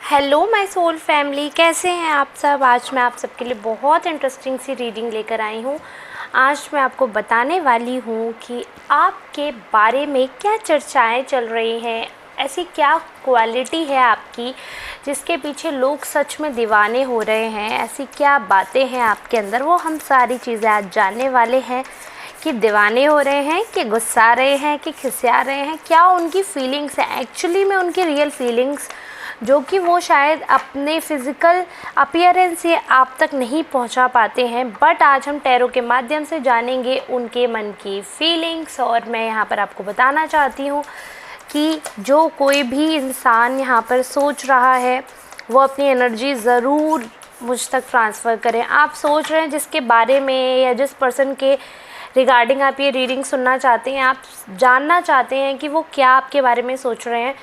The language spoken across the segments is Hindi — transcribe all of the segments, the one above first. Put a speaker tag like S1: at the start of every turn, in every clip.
S1: हेलो माय सोल फैमिली, कैसे हैं आप सब। आज मैं आप सबके लिए बहुत इंटरेस्टिंग सी रीडिंग लेकर आई हूँ। आज मैं आपको बताने वाली हूँ कि आपके बारे में क्या चर्चाएं चल रही हैं, ऐसी क्या क्वालिटी है आपकी जिसके पीछे लोग सच में दीवाने हो रहे हैं, ऐसी क्या बातें हैं आपके अंदर। वो हम सारी चीज़ें आज जानने वाले हैं कि दीवाने हो रहे हैं, कि गुस्सा रहे हैं, कि खिसिया रहे हैं, क्या उनकी फीलिंग्स हैं एक्चुअली में, उनकी रियल फीलिंग्स जो कि वो शायद अपने फ़िज़िकल अपीयरेंस से आप तक नहीं पहुंचा पाते हैं। बट आज हम टैरो के माध्यम से जानेंगे उनके मन की फीलिंग्स। और मैं यहाँ पर आपको बताना चाहती हूँ कि जो कोई भी इंसान यहाँ पर सोच रहा है वो अपनी एनर्जी ज़रूर मुझ तक ट्रांसफ़र करें। आप सोच रहे हैं जिसके बारे में या जिस पर्सन के रिगार्डिंग आप ये रीडिंग सुनना चाहते हैं, आप जानना चाहते हैं कि वो क्या आपके बारे में सोच रहे हैं,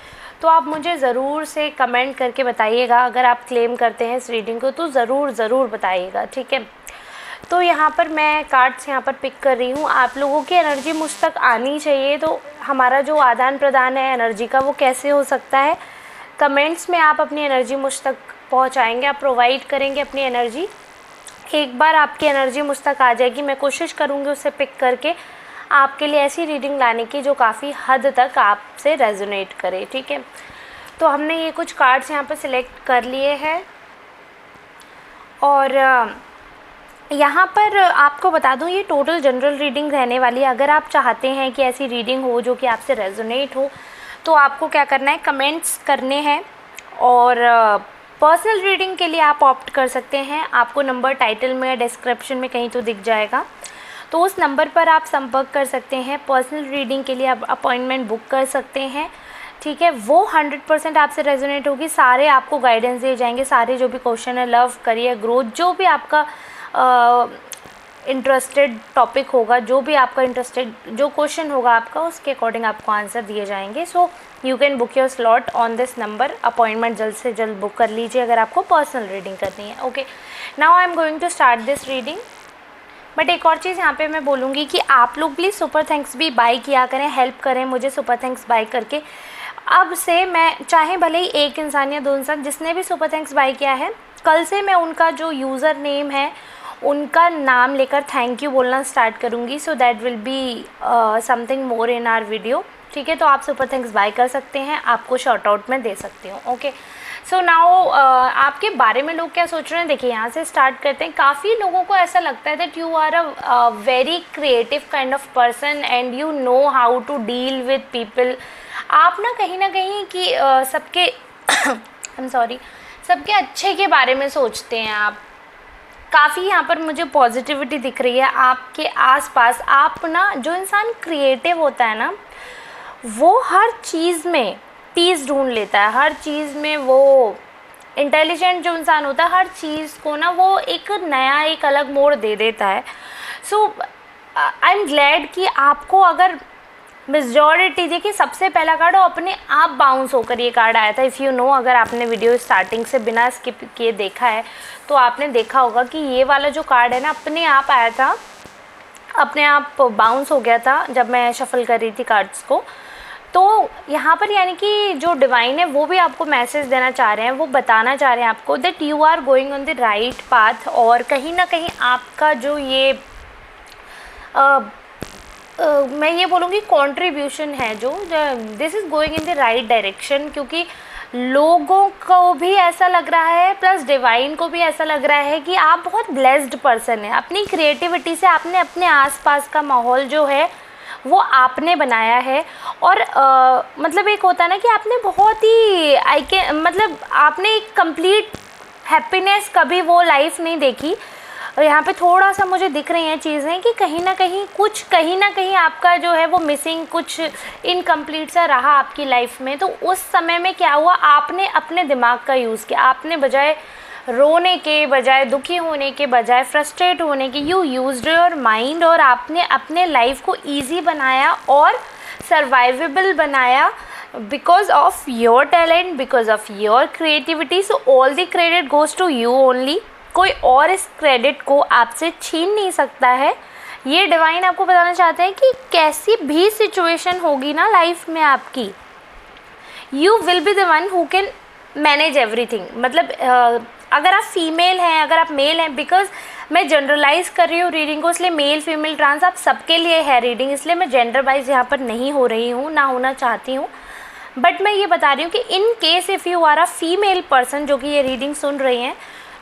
S1: तो आप मुझे ज़रूर से कमेंट करके बताइएगा। अगर आप क्लेम करते हैं इस रीडिंग को तो ज़रूर बताइएगा, ठीक है। तो यहाँ पर मैं कार्ड्स यहाँ पर पिक कर रही हूँ। आप लोगों की एनर्जी मुझ तक आनी चाहिए, तो हमारा जो आदान प्रदान है एनर्जी का वो कैसे हो सकता है। कमेंट्स में आप अपनी एनर्जी मुझ तक पहुँचाएँगे, आप प्रोवाइड करेंगे अपनी एनर्जी। एक बार आपकी एनर्जी मुझ तक आ जाएगी, मैं कोशिश करूँगी उसे पिक करके आपके लिए ऐसी रीडिंग लाने की जो काफ़ी हद तक आपसे रेजोनेट करे, ठीक है। तो हमने ये कुछ कार्ड्स यहाँ पर सिलेक्ट कर लिए हैं और यहाँ पर आपको बता दूँ ये टोटल जनरल रीडिंग रहने वाली है। अगर आप चाहते हैं कि ऐसी रीडिंग हो जो कि आपसे रेजोनेट हो तो आपको क्या करना है, कमेंट्स करने हैं। और पर्सनल रीडिंग के लिए आप ऑप्ट कर सकते हैं। आपको नंबर टाइटल में या डिस्क्रिप्शन में कहीं तो दिख जाएगा, तो उस नंबर पर आप संपर्क कर सकते हैं। पर्सनल रीडिंग के लिए आप अपॉइंटमेंट बुक कर सकते हैं, ठीक है। वो 100% आपसे रेजोनेट होगी। सारे आपको गाइडेंस दिए जाएंगे, सारे जो भी क्वेश्चन है, लव, करियर, ग्रोथ, जो भी आपका इंटरेस्टेड टॉपिक होगा, जो भी आपका इंटरेस्टेड जो क्वेश्चन होगा आपका, उसके अकॉर्डिंग आपको आंसर दिए जाएंगे। So you can book your slot on this number. Appointment जल्द से जल्द बुक कर लीजिए अगर आपको पर्सनल रीडिंग करनी है। Okay, now I am going to start this reading. But एक और चीज़ यहाँ पे मैं बोलूँगी कि आप लोग प्लीज़ सुपर थैंक्स भी बाय किया करें, हेल्प करें मुझे सुपर थैंक्स बाय करके। अब से मैं चाहे भले ही एक इंसान या दो इंसान जिसने भी सुपर थैंक्स बाय किया है, कल से मैं उनका जो यूज़र नेम है उनका नाम लेकर थैंक यू बोलना स्टार्ट करूँगी। So that will be something more in our video, ठीक है। तो आप सुपर थैंक्स बाय कर सकते हैं, आपको शॉर्ट आउट में दे सकती हूँ। ओके, सो नाउ आपके बारे में लोग क्या सोच रहे हैं, देखिए यहाँ से स्टार्ट करते हैं। काफ़ी लोगों को ऐसा लगता है that you are a very creative kind of person and you know how to deal with people. आप ना कहीं कि सबके आई एम सॉरी, सबके अच्छे के बारे में सोचते हैं आप। काफ़ी यहाँ पर मुझे पॉजिटिविटी दिख रही है आपके आसपास। आप ना, जो इंसान क्रिएटिव होता है ना, वो हर चीज़ में पीस ढूंढ लेता है, हर चीज़ में वो इंटेलिजेंट जो इंसान होता है, हर चीज़ को ना वो एक नया, एक अलग मोड़ दे देता है। सो आई एम ग्लैड कि आपको अगर मेजॉरिटी, देखिए सबसे पहला कार्ड और अपने आप बाउंस होकर ये कार्ड आया था। इफ़ यू नो, अगर आपने वीडियो स्टार्टिंग से बिना स्किप किए देखा है तो आपने देखा होगा कि ये वाला जो कार्ड है ना अपने आप आया था, अपने आप बाउंस हो गया था जब मैं शफल कर रही थी कार्ड्स को। तो यहाँ पर यानी कि जो डिवाइन है वो भी आपको मैसेज देना चाह रहे हैं, वो बताना चाह रहे हैं आपको that you are going on the right path. और कहीं ना कहीं आपका जो ये मैं ये बोलूँगी कंट्रीब्यूशन है, जो this is going in the right direction, क्योंकि लोगों को भी ऐसा लग रहा है प्लस डिवाइन को भी ऐसा लग रहा है कि आप बहुत ब्लेस्ड पर्सन हैं। अपनी क्रिएटिविटी से आपने अपने आसपास का माहौल जो है वो आपने बनाया है। और मतलब एक होता है ना कि आपने बहुत ही मतलब आपने एक कंप्लीट हैप्पीनेस कभी वो लाइफ नहीं देखी। और यहाँ पे थोड़ा सा मुझे दिख रही हैं चीज़ें कि कहीं ना कहीं आपका जो है वो मिसिंग, कुछ इनकम्प्लीट सा रहा आपकी लाइफ में। तो उस समय में क्या हुआ, आपने अपने दिमाग का यूज़ किया। आपने बजाय रोने के, बजाय दुखी होने के, बजाय फ्रस्ट्रेट होने के, यू यूज्ड योर माइंड और आपने अपने लाइफ को ईजी बनाया और सर्वाइवेबल बनाया because of your talent, because of your creativity. So all the credit goes to you only. कोई और इस क्रेडिट को आपसे छीन नहीं सकता है। ये डिवाइन आपको बताना चाहते हैं कि कैसी भी सिचुएशन होगी ना लाइफ में आपकी, you will be the one who can manage everything. मतलब अगर आप फीमेल हैं, अगर आप मेल हैं, बिकॉज मैं जनरलाइज कर रही हूँ रीडिंग को, इसलिए मेल फीमेल ट्रांस आप सबके लिए है रीडिंग, इसलिए मैं जेंडर वाइज यहाँ पर नहीं हो रही हूँ, ना होना चाहती हूँ। बट मैं ये बता रही हूँ कि in case if you are a female person जो कि ये रीडिंग सुन रही हैं,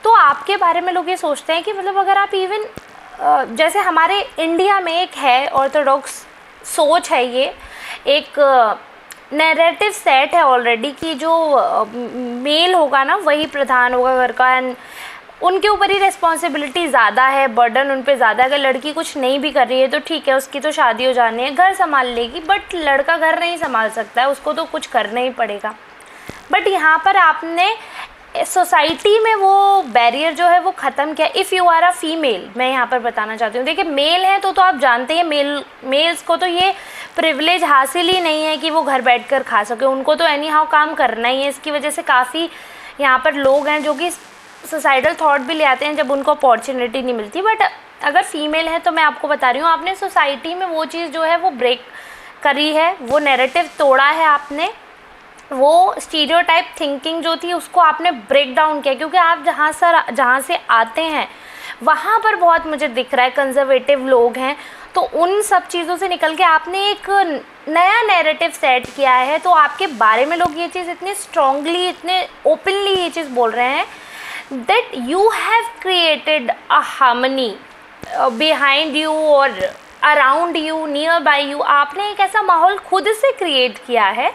S1: तो आपके बारे में लोग ये सोचते हैं कि मतलब अगर आप इवन जैसे हमारे इंडिया में एक है ऑर्थोडॉक्स सोच है, ये एक नैरेटिव सेट है ऑलरेडी कि जो मेल होगा ना वही प्रधान होगा घर का, एंड उनके ऊपर ही रिस्पॉन्सिबिलिटी ज़्यादा है, बर्डन उन पे ज़्यादा है। अगर लड़की कुछ नहीं भी कर रही है तो ठीक है, उसकी तो शादी हो जानी है, घर संभाल लेगी, बट लड़का घर नहीं संभाल सकता है, उसको तो कुछ करना ही पड़ेगा। बट यहाँ पर आपने सोसाइटी में वो बैरियर जो है वो ख़त्म किया। If you are a female, मैं यहाँ पर बताना चाहती हूँ, देखिए मेल हैं तो आप जानते हैं मेल्स को तो ये प्रिविलेज हासिल ही नहीं है कि वो घर बैठकर खा सके, उनको तो एनी हाउ काम करना ही है। इसकी वजह से काफ़ी यहाँ पर लोग हैं जो कि सोसाइटल थॉट भी ले आते हैं जब उनको अपॉर्चुनिटी नहीं मिलती। बट अगर फीमेल है तो मैं आपको बता रही हूँ, आपने सोसाइटी में वो चीज़ जो है वो ब्रेक करी है, वो नैरेटिव तोड़ा है आपने, वो स्टीरियोटाइप थिंकिंग जो थी उसको आपने ब्रेक डाउन किया। क्योंकि आप जहाँ से आते हैं वहाँ पर बहुत मुझे दिख रहा है कंजर्वेटिव लोग हैं, तो उन सब चीज़ों से निकल के आपने एक नया नैरेटिव सेट किया है, तो आपके बारे में लोग ये चीज़ इतने स्ट्रांगली, इतने ओपनली ये चीज़ बोल रहे हैं that you have created a harmony behind you और around you, nearby you। आपने एक ऐसा माहौल खुद से क्रिएट किया है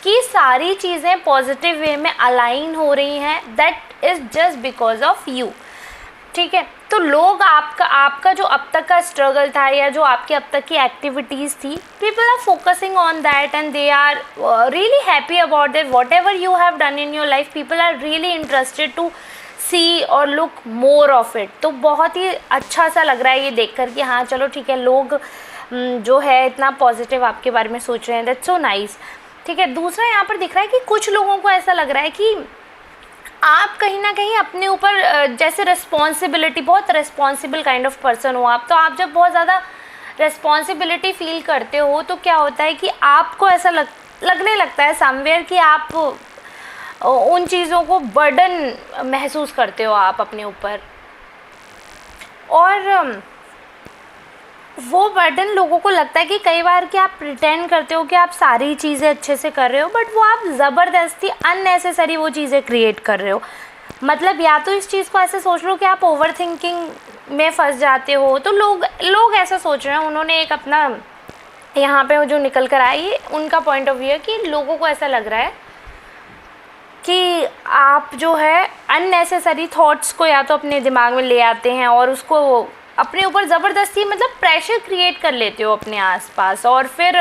S1: कि सारी चीज़ें पॉजिटिव वे में अलाइन हो रही हैं, that is just because of you। ठीक है, तो लोग आपका जो अब तक का स्ट्रगल था या जो आपकी अब तक की एक्टिविटीज़ थी, people are focusing on that and they are really happy about that. Whatever you have done in your life, people are really interested to see और लुक मोर ऑफ इट। तो बहुत ही अच्छा सा लग रहा है ये देखकर कि हाँ चलो ठीक है, लोग जो है इतना पॉजिटिव आपके बारे में सोच रहे हैं, दैट्स सो नाइस। ठीक है, दूसरा यहाँ पर दिख रहा है कि कुछ लोगों को ऐसा लग रहा है कि आप कहीं ना कहीं अपने ऊपर जैसे रिस्पॉन्सिबिलिटी, बहुत रिस्पॉन्सिबल काइंड ऑफ पर्सन हो आप, तो आप जब बहुत ज़्यादा रिस्पॉन्सिबिलिटी फील करते हो तो क्या होता है कि आपको ऐसा लगने लगता है समवेयर कि आप उन चीज़ों को बर्डन महसूस करते हो आप अपने ऊपर, और वो बर्डन लोगों को लगता है कि कई बार कि आप प्रिटेंड करते हो कि आप सारी चीज़ें अच्छे से कर रहे हो, बट वो आप ज़बरदस्ती अननेसेसरी वो चीज़ें क्रिएट कर रहे हो। मतलब या तो इस चीज़ को ऐसे सोच लो कि आप ओवर थिंकिंग में फंस जाते हो, तो लोग ऐसा सोच रहे हैं, उन्होंने एक अपना यहाँ पे जो निकल कर आई उनका पॉइंट ऑफ व्यू है कि लोगों को ऐसा लग रहा है कि आप जो है अननेसेसरी थॉट्स को या तो अपने दिमाग में ले आते हैं और उसको अपने ऊपर ज़बरदस्ती मतलब प्रेशर क्रिएट कर लेते हो अपने आसपास, और फिर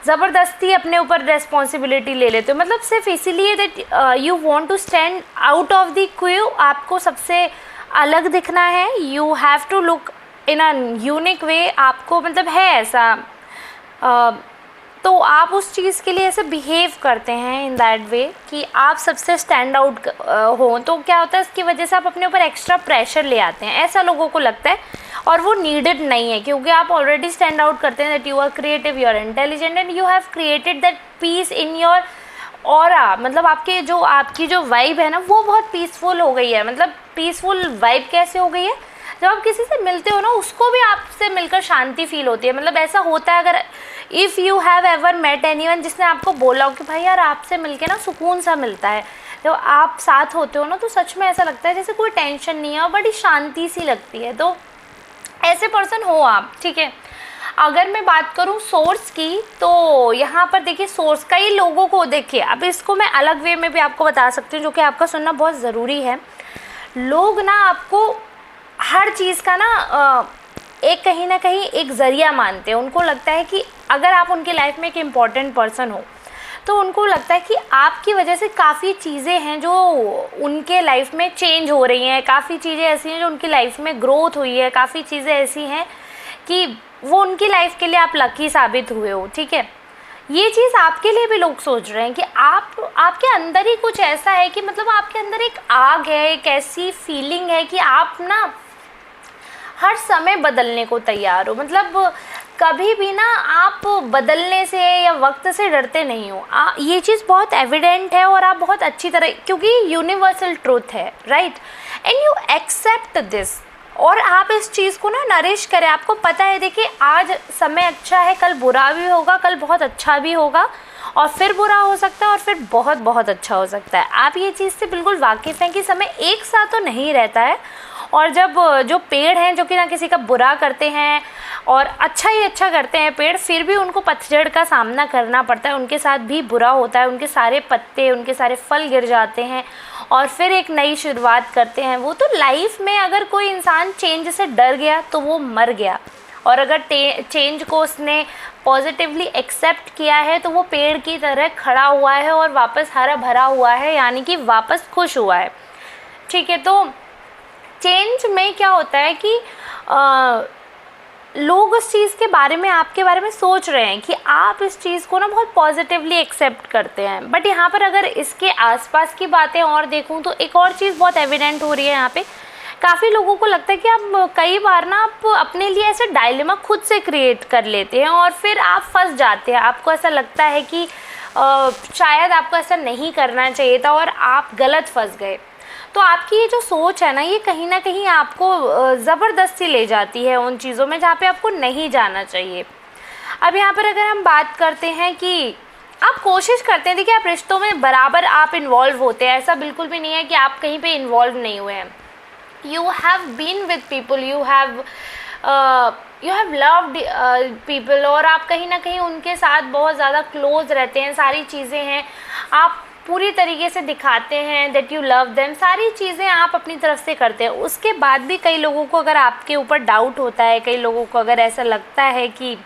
S1: ज़बरदस्ती अपने ऊपर रिस्पॉन्सिबिलिटी ले लेते हो, मतलब सिर्फ इसीलिए that you want to stand out of the queue, आपको सबसे अलग दिखना है, you have to look in a unique way, आपको मतलब है ऐसा, तो आप उस चीज़ के लिए ऐसे बिहेव करते हैं इन दैट वे कि आप सबसे स्टैंड आउट हो। तो क्या होता है, इसकी वजह से आप अपने ऊपर एक्स्ट्रा प्रेशर ले आते हैं, ऐसा लोगों को लगता है, और वो नीडेड नहीं है, क्योंकि आप ऑलरेडी स्टैंड आउट करते हैं that you are creative, you are intelligent and you have created that peace in your aura. मतलब आपकी जो वाइब है ना वो बहुत पीसफुल हो गई है। मतलब पीसफुल वाइब कैसे हो गई है, जब आप किसी से मिलते हो ना उसको भी आपसे मिलकर शांति फील होती है। मतलब ऐसा होता है, अगर if you have ever met anyone जिसने आपको बोला हो कि भाई यार आपसे मिलके ना सुकून सा मिलता है, जब आप साथ होते हो ना तो सच में ऐसा लगता है जैसे कोई टेंशन नहीं है और बड़ी शांति सी लगती है। तो ऐसे पर्सन हो आप, ठीक है। अगर मैं बात करूं सोर्स की, तो यहाँ पर देखिए सोर्स कई लोगों को, देखिए अब इसको मैं अलग वे में भी आपको बता सकती हूँ जो कि आपका सुनना बहुत ज़रूरी है। लोग ना आपको हर चीज़ का ना एक कहीं ना कहीं एक ज़रिया मानते हैं। उनको लगता है कि अगर आप उनकी लाइफ में एक इम्पॉर्टेंट पर्सन हो तो उनको लगता है कि आपकी वजह से काफ़ी चीज़ें हैं जो उनके लाइफ में चेंज हो रही हैं, काफ़ी चीज़ें ऐसी हैं जो उनकी लाइफ में ग्रोथ हुई है, काफ़ी चीज़ें ऐसी हैं कि वो उनकी लाइफ के लिए आप लकी साबित हुए हो, ठीक है। ये चीज़ आपके लिए भी लोग सोच रहे हैं कि आपके अंदर ही कुछ ऐसा है कि मतलब आपके अंदर एक आग है, एक ऐसी फीलिंग है कि आप ना हर समय बदलने को तैयार हो। मतलब कभी भी ना आप बदलने से या वक्त से डरते नहीं हो। ये चीज़ बहुत एविडेंट है और आप बहुत अच्छी तरह, क्योंकि यूनिवर्सल ट्रूथ है, right, and you accept this, और आप इस चीज़ को ना नरिश करें। आपको पता है, देखिए आज समय अच्छा है, कल बुरा भी होगा, कल बहुत अच्छा भी होगा, और फिर बुरा हो सकता है, और फिर बहुत बहुत अच्छा हो सकता है। आप ये चीज़ से बिल्कुल वाकिफ़ हैं कि समय एक साथ तो नहीं रहता है, और जब जो पेड़ हैं जो कि ना किसी का बुरा करते हैं और अच्छा ही अच्छा करते हैं पेड़, फिर भी उनको पतझड़ का सामना करना पड़ता है, उनके साथ भी बुरा होता है, उनके सारे पत्ते, उनके सारे फल गिर जाते हैं और फिर एक नई शुरुआत करते हैं वो। तो लाइफ में अगर कोई इंसान चेंज से डर गया तो वो मर गया, और अगर चेंज को उसने पॉजिटिवली एक्सेप्ट किया है तो वो पेड़ की तरह खड़ा हुआ है और वापस हरा भरा हुआ है, यानी कि वापस खुश हुआ है। ठीक है, तो चेंज में क्या होता है कि लोग उस चीज़ के बारे में, आपके बारे में सोच रहे हैं कि आप इस चीज़ को ना बहुत पॉजिटिवली एक्सेप्ट करते हैं। बट यहाँ पर अगर इसके आसपास की बातें और देखूँ तो एक और चीज़ बहुत एविडेंट हो रही है यहाँ पे। काफ़ी लोगों को लगता है कि आप कई बार ना आप अपने लिए ऐसे डायलेमा खुद से क्रिएट कर लेते हैं और फिर आप फंस जाते हैं। आपको ऐसा लगता है कि शायद आपको ऐसा नहीं करना चाहिए था और आप गलत फंस गए। तो आपकी ये जो सोच है ना, ये कहीं ना कहीं आपको ज़बरदस्ती ले जाती है उन चीज़ों में जहाँ पे आपको नहीं जाना चाहिए। अब यहाँ पर अगर हम बात करते हैं कि आप कोशिश करते हैं, देखिए आप रिश्तों में बराबर आप इन्वॉल्व होते हैं, ऐसा बिल्कुल भी नहीं है कि आप कहीं पे इन्वॉल्व नहीं हुए हैं। You have been with people, you have loved people, और आप कहीं ना कहीं उनके साथ बहुत ज़्यादा क्लोज रहते हैं, सारी चीज़ें हैं, आप पूरी तरीके से दिखाते हैं दैट यू लव देम, सारी चीज़ें आप अपनी तरफ से करते हैं। उसके बाद भी कई लोगों को अगर आपके ऊपर डाउट होता है, कई लोगों को अगर ऐसा लगता है कि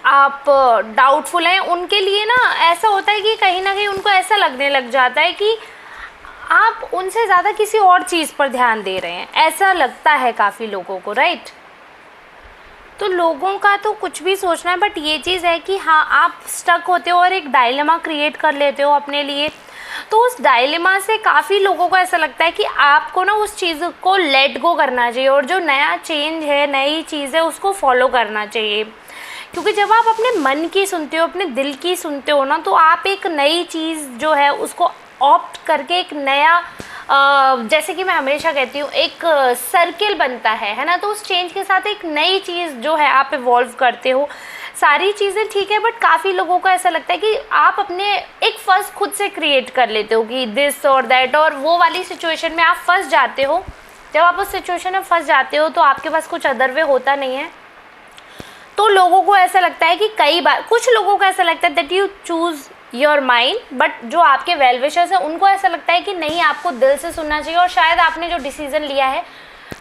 S1: आप डाउटफुल हैं, उनके लिए ना ऐसा होता है कि कहीं ना कहीं उनको ऐसा लगने लग जाता है कि आप उनसे ज़्यादा किसी और चीज़ पर ध्यान दे रहे हैं, ऐसा लगता है काफ़ी लोगों को, राइट। तो लोगों का तो कुछ भी सोचना है, बट ये चीज़ है कि हाँ, आप स्टक होते हो और एक डायलेमा क्रिएट कर लेते हो अपने लिए। तो उस डायलेमा से काफ़ी लोगों को ऐसा लगता है कि आपको ना उस चीज़ को लेट गो करना चाहिए और जो नया चेंज है, नई चीज़ है, उसको फॉलो करना चाहिए। क्योंकि जब आप अपने मन की सुनते हो, अपने दिल की सुनते हो ना, तो आप एक नई चीज़ जो है उसको ऑप्ट करके एक नया, जैसे कि मैं हमेशा कहती हूँ, एक सर्किल बनता है ना। तो उस चेंज के साथ एक नई चीज़ जो है आप इवॉल्व करते हो। सारी चीज़ें ठीक है, बट काफ़ी लोगों को ऐसा लगता है कि आप अपने एक फर्स्ट खुद से क्रिएट कर लेते हो कि दिस और दैट, और वो वाली सिचुएशन में आप फंस जाते हो। जब आप उस सिचुएशन में फंस जाते हो तो आपके पास कुछ अदर वे होता नहीं है। तो लोगों को ऐसा लगता है कि कई बार, कुछ लोगों को ऐसा लगता है that you choose your mind, but जो आपके वेल विशर्स हैं उनको ऐसा लगता है कि नहीं, आपको दिल से सुनना चाहिए और शायद आपने जो डिसीज़न लिया है,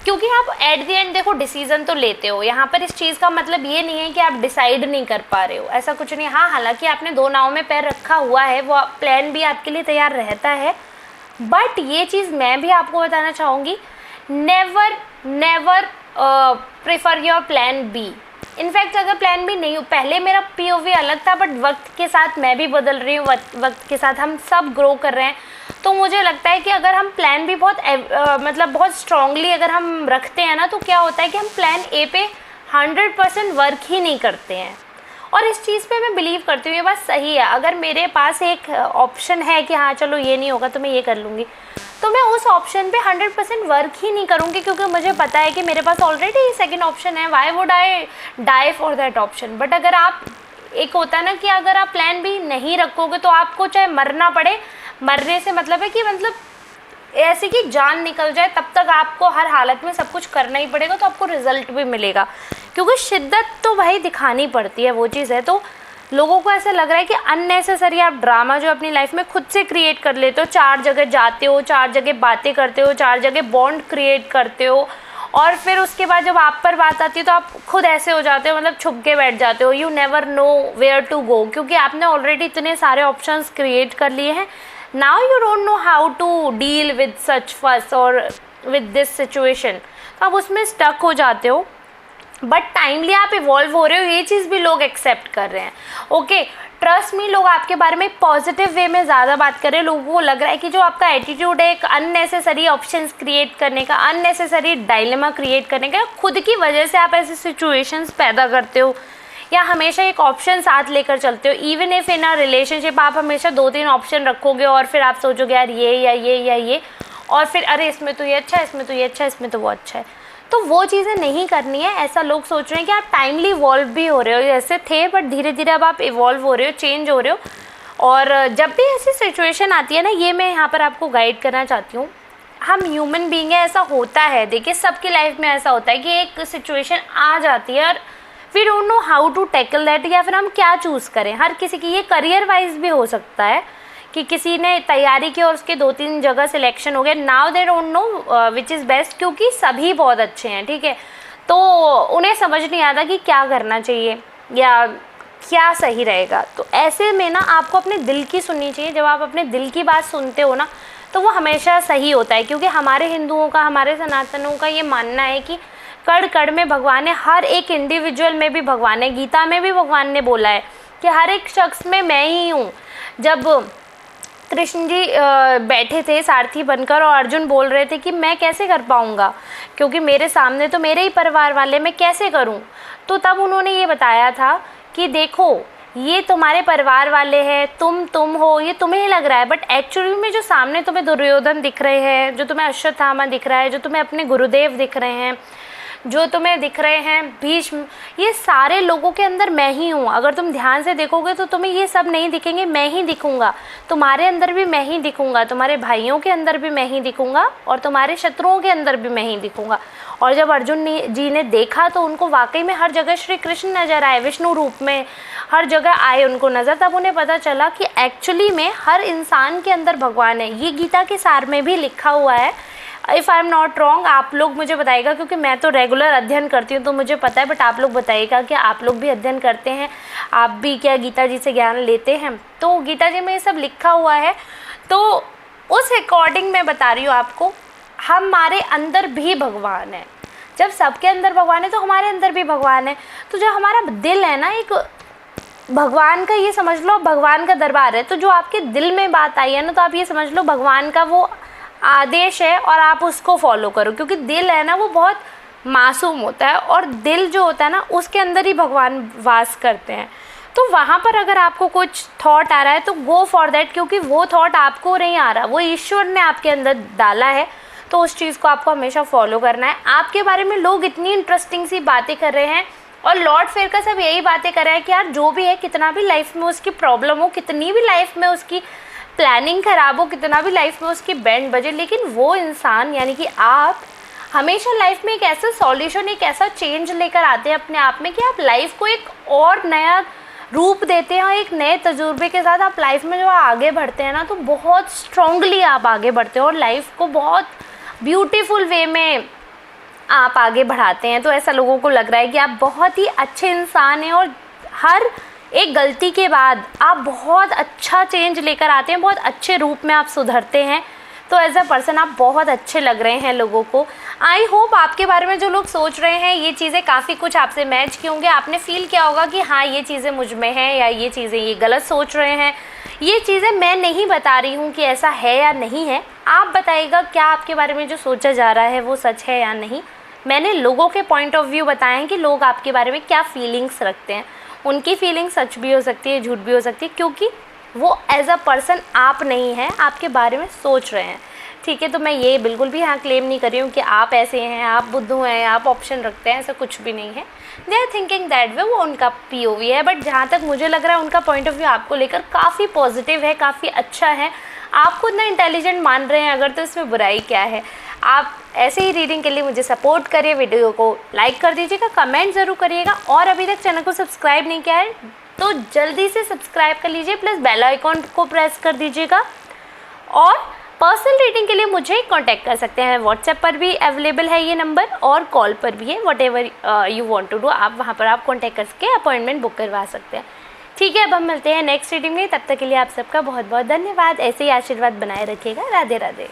S1: क्योंकि आप एट द एंड देखो डिसीज़न तो लेते हो। यहाँ पर इस चीज़ का मतलब ये नहीं है कि आप डिसाइड नहीं कर पा रहे हो, ऐसा कुछ नहीं। हाँ, हालांकि आपने दो नाव में पैर रखा हुआ है, वो प्लान भी आपके लिए तैयार रहता है, बट ये चीज़ मैं भी आपको बताना चाहूँगी, never never prefer your plan B. In fact अगर प्लान भी नहीं हो, पहले मेरा POV अलग था, बट वक्त के साथ मैं भी बदल रही हूँ, वक्त के साथ हम सब ग्रो कर रहे हैं। तो मुझे लगता है कि अगर हम प्लान भी बहुत मतलब बहुत स्ट्रांगली अगर हम रखते हैं ना, तो क्या होता है कि हम प्लान A पे 100% वर्क ही नहीं करते हैं। और इस चीज़ पे मैं बिलीव करती हूँ, ये बात सही है। अगर मेरे पास एक ऑप्शन है कि हाँ चलो ये नहीं होगा तो मैं ये कर लूँगी, तो मैं उस ऑप्शन पे 100% वर्क ही नहीं करूँगी, क्योंकि मुझे पता है कि मेरे पास ऑलरेडी सेकंड ऑप्शन है। Why would I die for that option. But अगर आप, एक होता है ना कि अगर आप प्लान भी नहीं रखोगे तो आपको चाहे मरना पड़े, मरने से मतलब है कि मतलब ऐसे कि जान निकल जाए, तब तक आपको हर हालत में सब कुछ करना ही पड़ेगा, तो आपको रिजल्ट भी मिलेगा। क्योंकि शिद्दत तो भाई दिखानी पड़ती है, वो चीज़ है। तो लोगों को ऐसा लग रहा है कि अननेसेसरी आप ड्रामा जो अपनी लाइफ में खुद से क्रिएट कर लेते हो, 4 जगह जाते हो, 4 जगह बातें करते हो, 4 जगह बॉन्ड क्रिएट करते हो, और फिर उसके बाद जब आप पर बात आती है तो आप खुद ऐसे हो जाते हो, मतलब छुप के बैठ जाते हो। You never know where to go, क्योंकि आपने ऑलरेडी इतने सारे ऑप्शंस क्रिएट कर लिए हैं। Now you don't know how to deal with such fuss और विद दिस सिचुएशन, तो आप उसमें स्टक हो जाते हो। बट टाइमली आप इवॉल्व हो रहे हो, ये चीज़ भी लोग एक्सेप्ट कर रहे हैं। ओके, ट्रस्ट मी, लोग आपके बारे में पॉजिटिव वे में ज़्यादा बात कर रहे हैं। लोगों को लग रहा है कि जो आपका एटीट्यूड है एक अननेसेसरी ऑप्शंस क्रिएट करने का, अननेसेसरी डायलेमा क्रिएट करने का, खुद की वजह से आप ऐसी सिचुएशंस पैदा करते हो या हमेशा एक ऑप्शन साथ लेकर चलते हो। Even if in a relationship आप हमेशा 2-3 ऑप्शन रखोगे और फिर आप सोचोगे यार ये या ये या ये, और फिर अरे इसमें तो ये अच्छा है, इसमें तो ये अच्छा है, इसमें तो वो अच्छा है। तो वो चीज़ें नहीं करनी है। ऐसा लोग सोच रहे हैं कि आप टाइमली इवॉल्व भी हो रहे हो, जैसे थे बट धीरे धीरे अब आप इवॉल्व हो रहे हो, चेंज हो रहे हो। और जब भी ऐसी सिचुएशन आती है ना, ये मैं यहाँ पर आपको गाइड करना चाहती हूँ। हम ह्यूमन बीइंग है, ऐसा होता है, देखिए सबकी लाइफ में ऐसा होता है कि एक सिचुएशन आ जाती है और we don't know how to tackle that, या फिर हम क्या चूज़ करें। हर किसी की, ये करियर वाइज भी हो सकता है कि किसी ने तैयारी की और उसके 2-3 जगह सिलेक्शन हो गया, now they don't know which is best, क्योंकि सभी बहुत अच्छे हैं, ठीक है, तो उन्हें समझ नहीं आता कि क्या करना चाहिए या क्या सही रहेगा। तो ऐसे में ना आपको अपने दिल की सुननी चाहिए। जब आप अपने दिल की बात सुनते हो ना, तो वो हमेशा सही होता है, क्योंकि हमारे हिंदुओं का, हमारे सनातनों का ये मानना है कि कण कण में भगवान है, हर एक इंडिविजुअल में भी भगवान है। गीता में भी भगवान ने बोला है कि हर एक शख्स में मैं ही हूँ। जब कृष्ण जी बैठे थे सारथी बनकर और अर्जुन बोल रहे थे कि मैं कैसे कर पाऊँगा, क्योंकि मेरे सामने तो मेरे ही परिवार वाले, मैं कैसे करूँ, तो तब उन्होंने ये बताया था कि देखो ये तुम्हारे परिवार वाले हैं, तुम हो, ये तुम्हें लग रहा है, बट एक्चुअली में जो सामने तुम्हें दुर्योधन दिख रहे हैं, जो तुम्हें अश्वत्थामा दिख रहा है, जो तुम्हें अपने गुरुदेव दिख रहे हैं, जो तुम्हें दिख रहे हैं भीष्म, ये सारे लोगों के अंदर मैं ही हूँ। अगर तुम ध्यान से देखोगे तो तुम्हें ये सब नहीं दिखेंगे, मैं ही दिखूँगा। तुम्हारे अंदर भी मैं ही दिखूँगा, तुम्हारे भाइयों के अंदर भी मैं ही दिखूँगा, और तुम्हारे शत्रुओं के अंदर भी मैं ही दिखूँगा। और जब अर्जुन जी ने देखा तो उनको वाकई में हर जगह श्री कृष्ण नज़र आए, विष्णु रूप में हर जगह आए उनको नज़र। तब उन्हें पता चला कि एक्चुअली में हर इंसान के अंदर भगवान है। ये गीता के सार में भी लिखा हुआ है। If I am not wrong, आप लोग मुझे बताइएगा, क्योंकि मैं तो रेगुलर अध्ययन करती हूँ तो मुझे पता है, बट आप लोग बताइएगा कि आप लोग भी अध्ययन करते हैं, आप भी क्या गीता जी से ज्ञान लेते हैं। तो गीता जी में ये सब लिखा हुआ है, तो उस अकॉर्डिंग मैं बता रही हूँ आपको, हमारे अंदर भी भगवान है। जब सबके अंदर भगवान है तो हमारे अंदर भी भगवान है। तो जो हमारा दिल है ना, एक भगवान का, ये समझ लो भगवान का दरबार है। तो जो आपके दिल में बात आई है ना, तो आप ये समझ लो भगवान का वो आदेश है और आप उसको फॉलो करो, क्योंकि दिल है ना वो बहुत मासूम होता है, और दिल जो होता है ना उसके अंदर ही भगवान वास करते हैं। तो वहाँ पर अगर आपको कुछ थॉट आ रहा है तो गो फॉर दैट, क्योंकि वो थॉट आपको नहीं आ रहा, वो ईश्वर ने आपके अंदर डाला है, तो उस चीज़ को आपको हमेशा फॉलो करना है। आपके बारे में लोग इतनी इंटरेस्टिंग सी बातें कर रहे हैं, और लॉर्ड फेयर का सब यही बातें कर रहा है कि यार जो भी है, कितना भी लाइफ में उसकी प्रॉब्लम हो, कितनी भी लाइफ में उसकी प्लानिंग खराब हो, कितना भी लाइफ में उसकी बैंड बजे, लेकिन वो इंसान यानी कि आप हमेशा लाइफ में एक ऐसा सॉल्यूशन, एक ऐसा चेंज लेकर आते हैं अपने आप में कि आप लाइफ को एक और नया रूप देते हैं, और एक नए तजुर्बे के साथ आप लाइफ में जो आगे बढ़ते हैं ना, तो बहुत स्ट्रांगली आप आगे बढ़ते हो और लाइफ को बहुत ब्यूटीफुल वे में आप आगे बढ़ाते हैं। तो ऐसा लोगों को लग रहा है कि आप बहुत ही अच्छे इंसान हैं, और हर एक गलती के बाद आप बहुत अच्छा चेंज लेकर आते हैं, बहुत अच्छे रूप में आप सुधरते हैं। तो एज अ पर्सन आप बहुत अच्छे लग रहे हैं लोगों को। आई होप आपके बारे में जो लोग सोच रहे हैं ये चीज़ें काफ़ी कुछ आपसे मैच की होंगे। आपने फील किया होगा कि हाँ ये चीज़ें मुझ में हैं, या ये चीज़ें ये गलत सोच रहे हैं। ये चीज़ें मैं नहीं बता रही हूँ कि ऐसा है या नहीं है, आप बताइएगा क्या आपके बारे में जो सोचा जा रहा है वो सच है या नहीं। मैंने लोगों के पॉइंट ऑफ व्यू बताए हैं कि लोग आपके बारे में क्या फीलिंग्स रखते हैं। उनकी फीलिंग सच भी हो सकती है, झूठ भी हो सकती है, क्योंकि वो एज अ पर्सन आप नहीं हैं, आपके बारे में सोच रहे हैं, ठीक है। तो मैं ये बिल्कुल भी यहाँ क्लेम नहीं कर रही हूँ कि आप ऐसे हैं, आप बुद्धू हैं, आप ऑप्शन रखते हैं, ऐसा कुछ भी नहीं है। They are thinking that way, वो उनका POV है। बट जहाँ तक मुझे लग रहा है उनका पॉइंट ऑफ व्यू आपको लेकर काफ़ी पॉजिटिव है, काफ़ी अच्छा है। आप खुद ना इंटेलिजेंट मान रहे हैं अगर, तो इसमें बुराई क्या है। आप ऐसे ही रीडिंग के लिए मुझे सपोर्ट करिए, वीडियो को लाइक कर दीजिएगा, कमेंट ज़रूर करिएगा, और अभी तक चैनल को सब्सक्राइब नहीं किया है तो जल्दी से सब्सक्राइब कर लीजिए, प्लस बेल आइकॉन को प्रेस कर दीजिएगा। और पर्सनल रीडिंग के लिए मुझे कांटेक्ट कर सकते हैं, व्हाट्सएप पर भी अवेलेबल है ये नंबर, और कॉल पर भी है। Whatever you want to do, आप वहाँ पर आप कॉन्टैक्ट करके अपॉइंटमेंट बुक करवा सकते हैं, ठीक है। अब हम मिलते हैं नेक्स्ट रीडिंग में, तब तक के लिए आप सबका बहुत बहुत धन्यवाद। ऐसे ही आशीर्वाद बनाए रखिएगा। राधे राधे।